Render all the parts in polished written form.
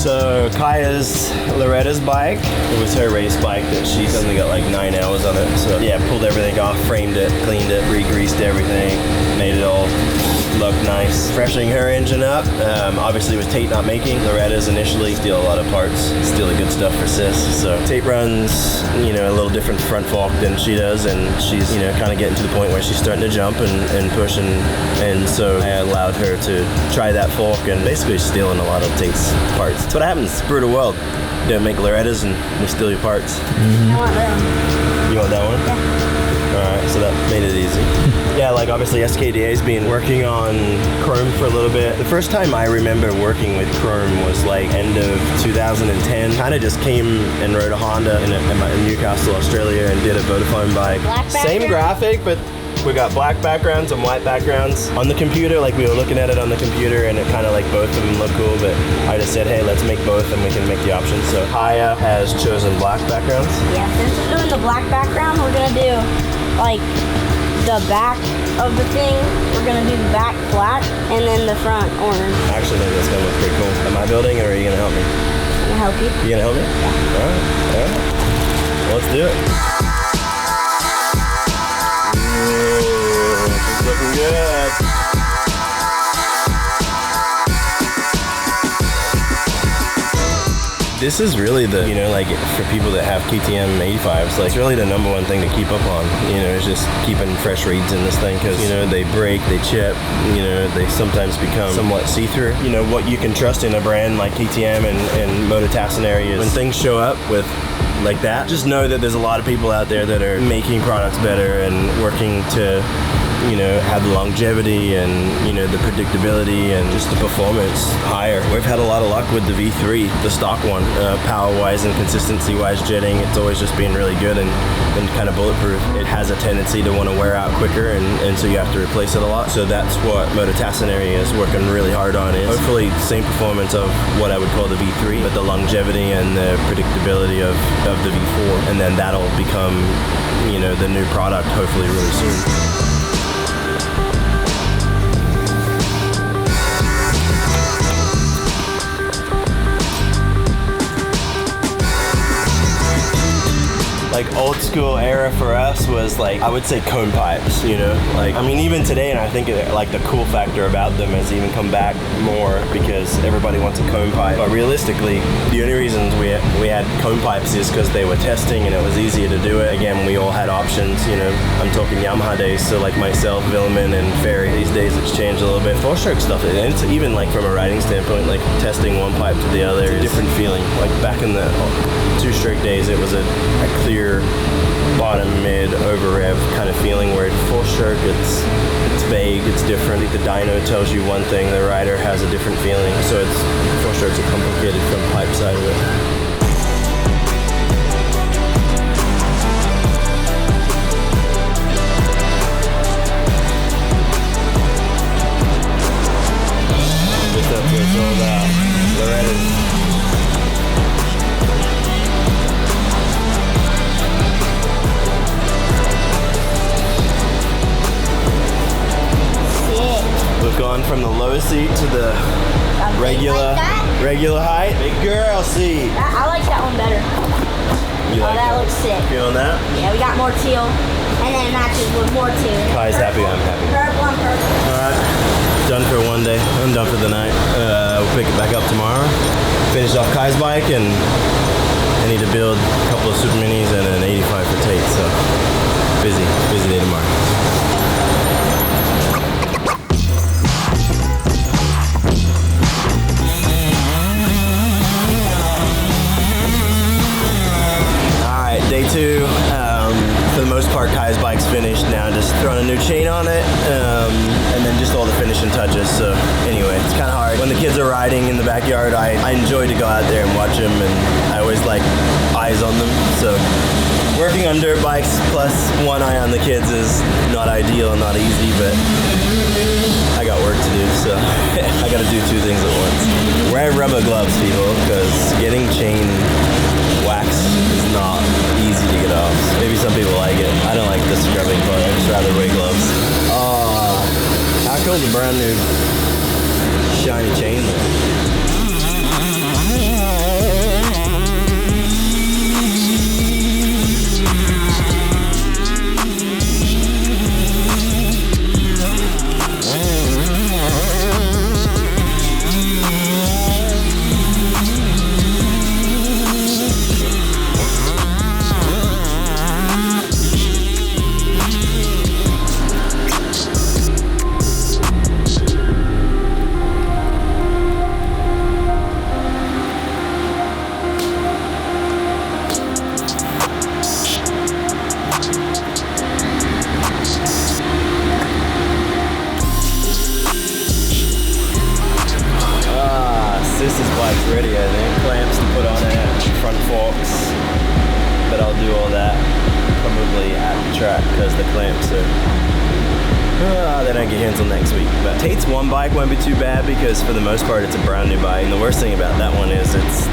So Kaya's Loretta's bike. It was her race bike that she's only got like 9 hours on it. So yeah, pulled everything off, framed it, cleaned it, re-greased everything, made it all look nice. Freshening her engine up. Obviously with Tate not making, Loretta's initially steal a lot of parts, steal the good stuff for sis. So Tate runs, you know, a little different front fork than she does, and she's, you know, kind of getting to the point where she's starting to jump and push, and so I allowed her to try that fork and basically stealing a lot of Tate's parts. That's what happens. Brutal world. You don't make Loretta's and we steal your parts. I want that one. You want that one? Yeah. Alright, so that made it easy. Yeah, like obviously SKDA's been working on chrome for a little bit. The first time I remember working with chrome was like end of 2010. Kind of just came and rode a Honda in Newcastle, Australia, and did a Vodafone bike. Same graphic, but we got black backgrounds and white backgrounds on the computer. Like we were looking at it on the computer, and it kind of like both of them look cool. But I just said, hey, let's make both, and we can make the options. So Kaya has chosen black backgrounds. Yeah, since we're doing the black background, we're gonna do like the back of the thing. We're gonna do the back black, and then the front orange. I actually think that's gonna look pretty cool. Am I building, or are you gonna help me? I'm gonna help you. You gonna help me? Yeah. All right. Well, let's do it. Ooh, this is looking good. This is really the, you know, like for people that have KTM 85s, like it's really the number one thing to keep up on, you know, is just keeping fresh reeds in this thing, because, you know, they break, they chip, you know, they sometimes become somewhat see-through. You know, what you can trust in a brand like KTM and Moto is when things show up with like that, just know that there's a lot of people out there that are making products better and working to, you know, have the longevity and, you know, the predictability and just the performance higher. We've had a lot of luck with the V3, the stock one, power-wise and consistency-wise jetting. It's always just been really good and kind of bulletproof. It has a tendency to want to wear out quicker, and so you have to replace it a lot. So that's what Moto is working really hard on, is hopefully same performance of what I would call the V3, but the longevity and the predictability of the V4, and then that'll become, you know, the new product hopefully really soon. Like old school era for us was like, I would say cone pipes, you know, like, I mean, even today, and I think like the cool factor about them has even come back more because everybody wants a cone pipe. But realistically, the only reasons we had cone pipes is because they were testing and it was easier to do it. Again, we all had options, you know, I'm talking Yamaha days, so like myself, Villeman, and Ferry. These days it's changed a little bit. Four-stroke stuff, and it's even like from a riding standpoint, like testing one pipe to the other, it's a different feeling. Like back in the two-stroke days, it was a clear bottom, mid, over rev kind of feeling, where four-stroke, it's vague, it's different. The dyno tells you one thing, the rider has a different feeling. So it's four-stroke's a complicated from the pipe side of it. That's what it's all about. Loretta's. We've gone from the low seat to the regular height. Big girl seat. I like that one better. You like that looks sick. Feeling that? Yeah, we got more teal, and then it matches with more teal. Kai's happy, I'm happy. Purple and purple. Alright, done for one day. I'm done for the night. We'll pick it back up tomorrow. Finish off Kai's bike, and I need to build a couple of super minis and an 85 for Tate, so busy day tomorrow. Day two, for the most part, Kai's bike's finished now. Just throwing a new chain on it, and then just all the finishing touches. So anyway, it's kind of hard. When the kids are riding in the backyard, I enjoy to go out there and watch them, and I always like eyes on them. So working on dirt bikes plus one eye on the kids is not ideal and not easy, but I got work to do, so I got to do two things at once. Wear rubber gloves, people, because getting chain wax is not easy to get off. Maybe some people like it. I don't like the scrubbing part. I'd just rather wear gloves. Oh, how cool's a brand new shiny chain though? sister's bike's ready, I think. Clamps to put on it, front forks. But I'll do all that probably at the track because the clamps are... they don't get here until next week. But Tate's one bike won't be too bad because for the most part it's a brand new bike. And the worst thing about that one is it's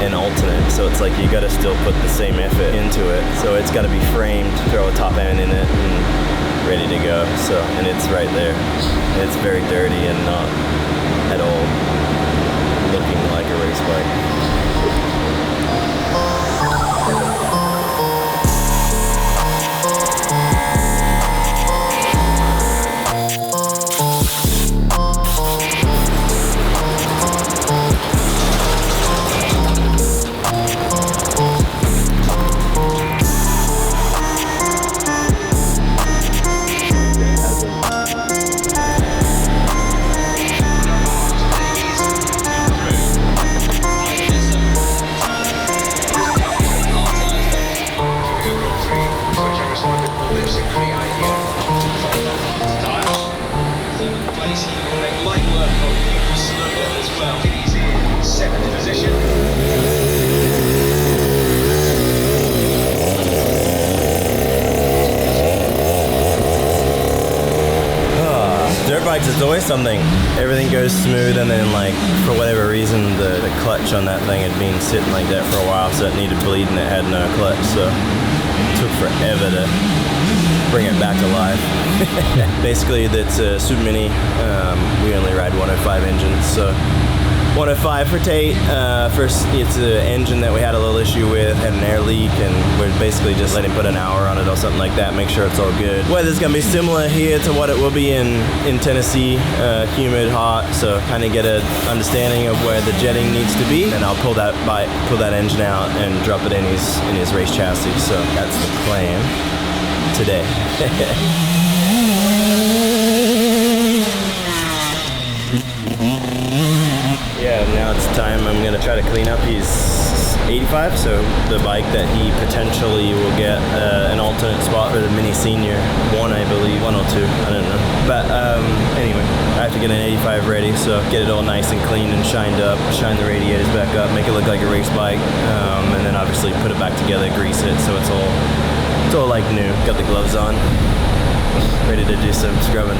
an alternate, so it's like you gotta still put the same effort into it. So it's gotta be framed, throw a top end in it, and ready to go. So, and it's right there. It's very dirty and not at all looking like a race bike. It's always something. Everything goes smooth, and then like for whatever reason the clutch on that thing had been sitting like that for a while, so it needed bleed and it had no clutch, so it took forever to bring it back to life. Basically that's a Super Mini. We only ride 105 engines, so 105 for Tate. First, it's an engine that we had a little issue with, had an air leak, and we're basically just letting put an hour on it or something like that, make sure it's all good. Weather's gonna be similar here to what it will be in Tennessee, humid, hot, so kind of get an understanding of where the jetting needs to be, and I'll pull that engine out and drop it in his race chassis. So that's the plan today. Yeah, now it's time. I'm gonna try to clean up. He's 85, so the bike that he potentially will get an alternate spot for the Mini Senior 1, I believe, 1 or 2, I don't know. But anyway, I have to get an 85 ready, so get it all nice and clean and shined up, shine the radiators back up, make it look like a race bike, and then obviously put it back together, grease it, so it's all like new. Got the gloves on, ready to do some scrubbing.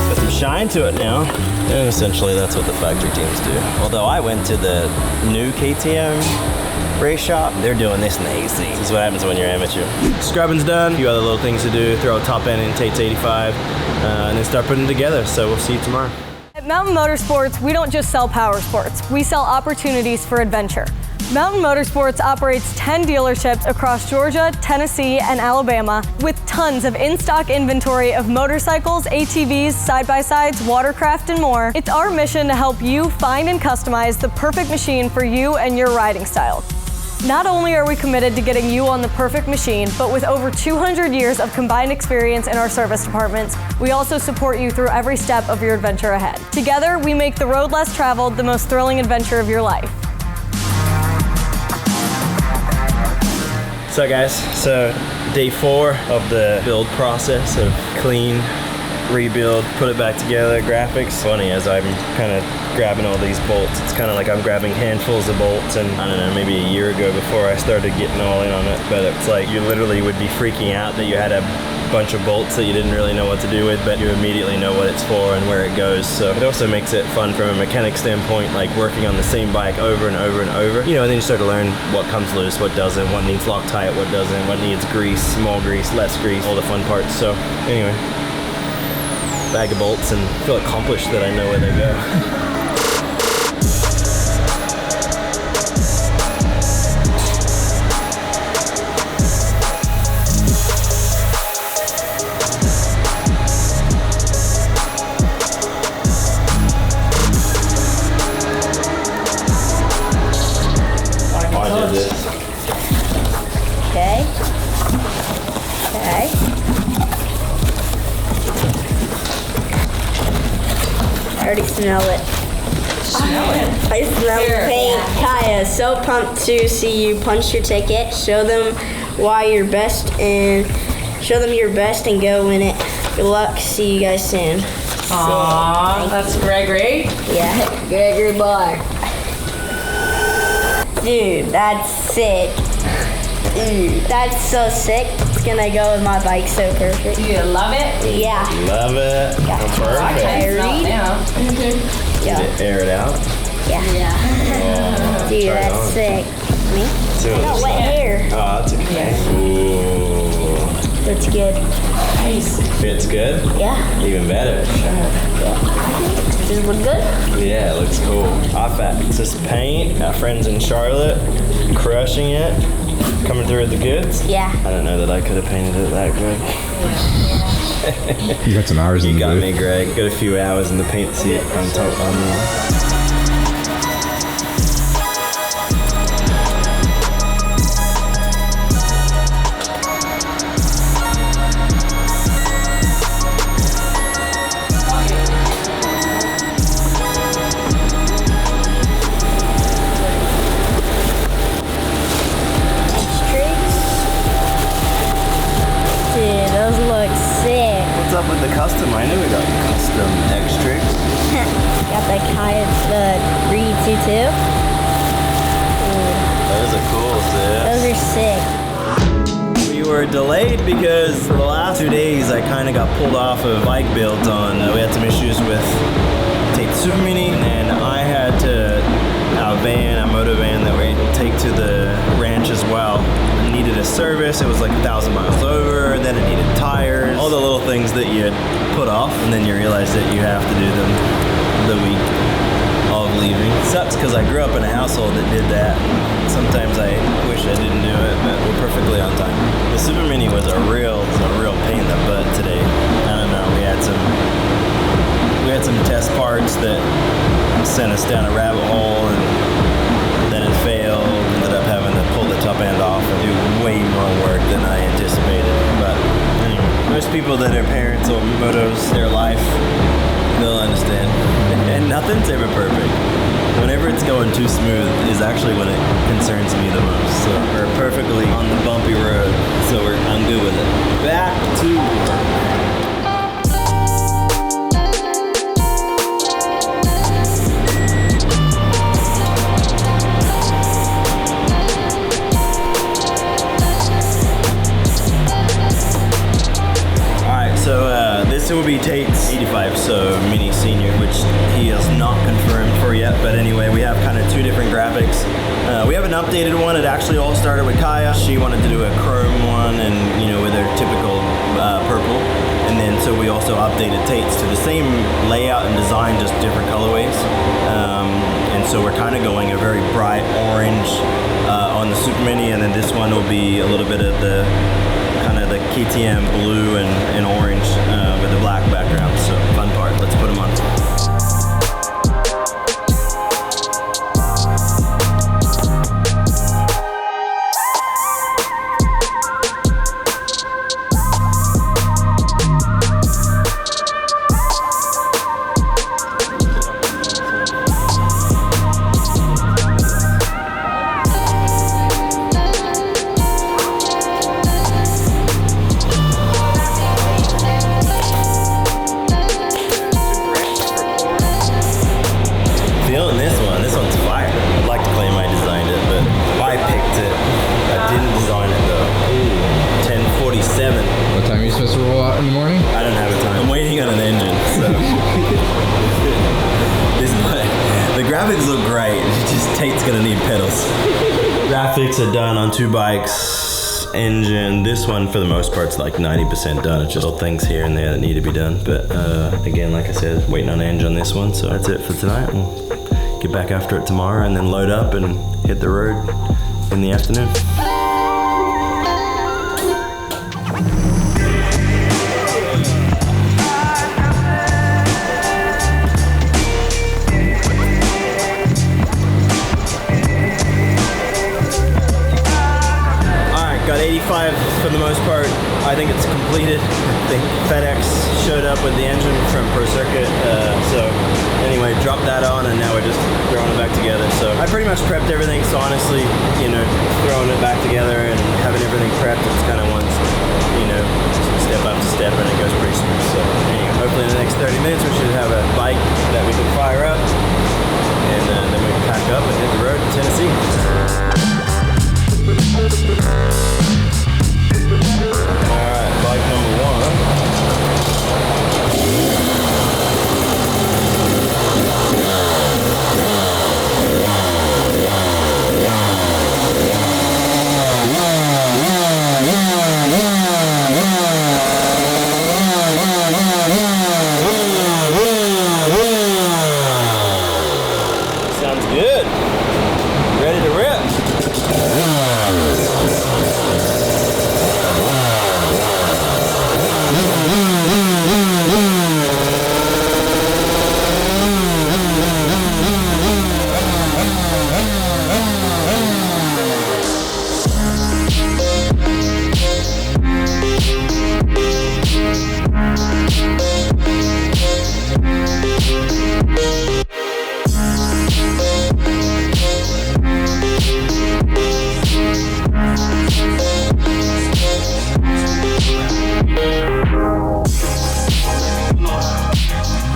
Got some shine to it now, and essentially that's what the factory teams do. Although I went to the new KTM race shop, they're doing this in the AC. This is what happens when you're amateur. Scrubbing's done, a few other little things to do, throw a top end in Tate's 85, and then start putting it together. So we'll see you tomorrow. At Mountain Motorsports, we don't just sell power sports, we sell opportunities for adventure. Mountain Motorsports operates 10 dealerships across Georgia, Tennessee, and Alabama with tons of in-stock inventory of motorcycles, ATVs, side-by-sides, watercraft, and more. It's our mission to help you find and customize the perfect machine for you and your riding style. Not only are we committed to getting you on the perfect machine, but with over 200 years of combined experience in our service departments, we also support you through every step of your adventure ahead. Together, we make the road less traveled the most thrilling adventure of your life. So guys, so day 4 of the build process of clean, rebuild, put it back together, graphics. Funny, as I'm kind of grabbing all these bolts, it's kind of like I'm grabbing handfuls of bolts, and I don't know, maybe a year ago before I started getting all in on it, but it's like you literally would be freaking out that you had a bunch of bolts that you didn't really know what to do with, but you immediately know what it's for and where it goes. So it also makes it fun from a mechanic standpoint, like working on the same bike over and over and over. You know, and then you start to learn what comes loose, what doesn't, what needs Loctite, what doesn't, what needs grease, more grease, less grease, all the fun parts. So anyway, bag of bolts, and feel accomplished that I know where they go. Okay. smell it. I smell the paint. Kaya, so pumped to see you punch your ticket. Show them why you're best and show them your best and go win it. Good luck. See you guys soon. Aww, that's Gregory. Yeah, Gregory boy. Dude, that's sick. Dude, that's so sick. It's gonna go with my bike so perfect. Do you love it? Yeah. Love it. Yeah. Perfect. I smell it now. Yeah. Did it air it out? Yeah. Dude, Try it that's on. sick. Me? See what I got it's wet like. hair. Oh, that's okay. Ooh. That's good. Nice. Fits good? Yeah. Even better. Does it look good? Yeah, it looks cool. Off Access Paint, our friends in Charlotte, crushing it. Coming through with the goods. Yeah. I don't know that I could have painted it that good. You got some hours in You the got booth. me, Greg. Got a few hours in the paint seat on top on me. Dude, those look sick. What's up with the custom? I know we got custom extras. Got the Reed 22. Those are cool, sis. Those are sick. We were delayed because for the last 2 days I kind of got pulled off of bike builds on. We had some issues with take the Super Mini, and I had to our Moto van that we take to the ranch as well. It needed a service. It was like 1,000 miles over. Then it needed tires. All the little things that you put off, and then you realize that you have to do them the week of leaving. It sucks because I grew up in a household that did that. Sometimes I wish I didn't do it, but we're perfectly on time. The Super Mini was a real pain in the butt today. I don't know. We had some test parts that sent us down a rabbit hole, and then it failed. Ended up having to pull the top end off and do way more work than I anticipated. But anyway, most people that are parents or motos their life, they'll understand. And nothing's ever perfect. Whenever it's going too smooth is actually when it concerns me the most. So we're perfectly on the bumpy road, so I'm good with it. Back to work. So this will be Tate's 85, so Mini Senior, which he has not confirmed for yet. But anyway, we have kind of two different graphics. We have an updated one. It actually all started with Kaya. She wanted to do a chrome one, and with her typical purple. And then so we also updated Tate's to the same layout and design, just different colorways. And so we're kind of going a very bright orange on the Super Mini, and then this one will be a little bit of the the KTM blue and orange with the black background. So fun part. Let's put them on. Graphics are done on two bikes. Engine, this one for the most part is like 90% done. It's just little things here and there that need to be done. But again, like I said, waiting on engine on this one. So that's it for tonight. We'll get back after it tomorrow and then load up and hit the road in the afternoon. Got 85 for the most part part, I think it's completed. I think FedEx showed up with the engine from Pro Circuit. So anyway, dropped that on, and now we're just throwing it back together. So I pretty much prepped everything. So honestly, you know, throwing it back together and having everything prepped, it's kind of one, you know, step after step, and it goes pretty smooth. So anyway, hopefully in the next 30 minutes we should have a bike that we can fire up, and then we can pack up and hit the road in Tennessee. Alright, bike number 1. Sounds good. Ready to rip.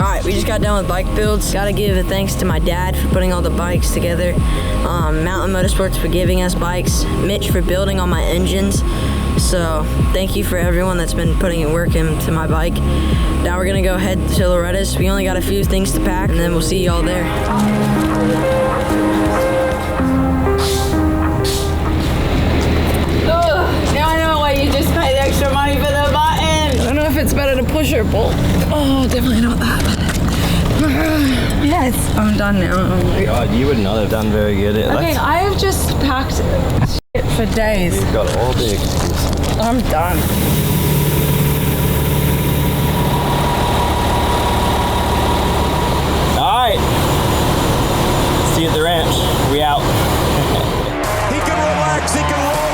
Alright, we just got done with bike builds. Gotta give a thanks to my dad for putting all the bikes together. Mountain Motorsports for giving us bikes. Mitch for building all my engines. So, thank you for everyone that's been putting work into my bike. Now we're gonna go head to Loretta's. We only got a few things to pack, and then we'll see y'all there. Now I know why you just paid extra money for the button. I don't know if it's better to push or pull. Oh, definitely not that. Yes, I'm done now. Oh my god, you would not have done very good at Okay, I have just packed shit for days. You've got all the excuses. I'm done. Alright. See you at the ranch. We out. He can relax, he can roll.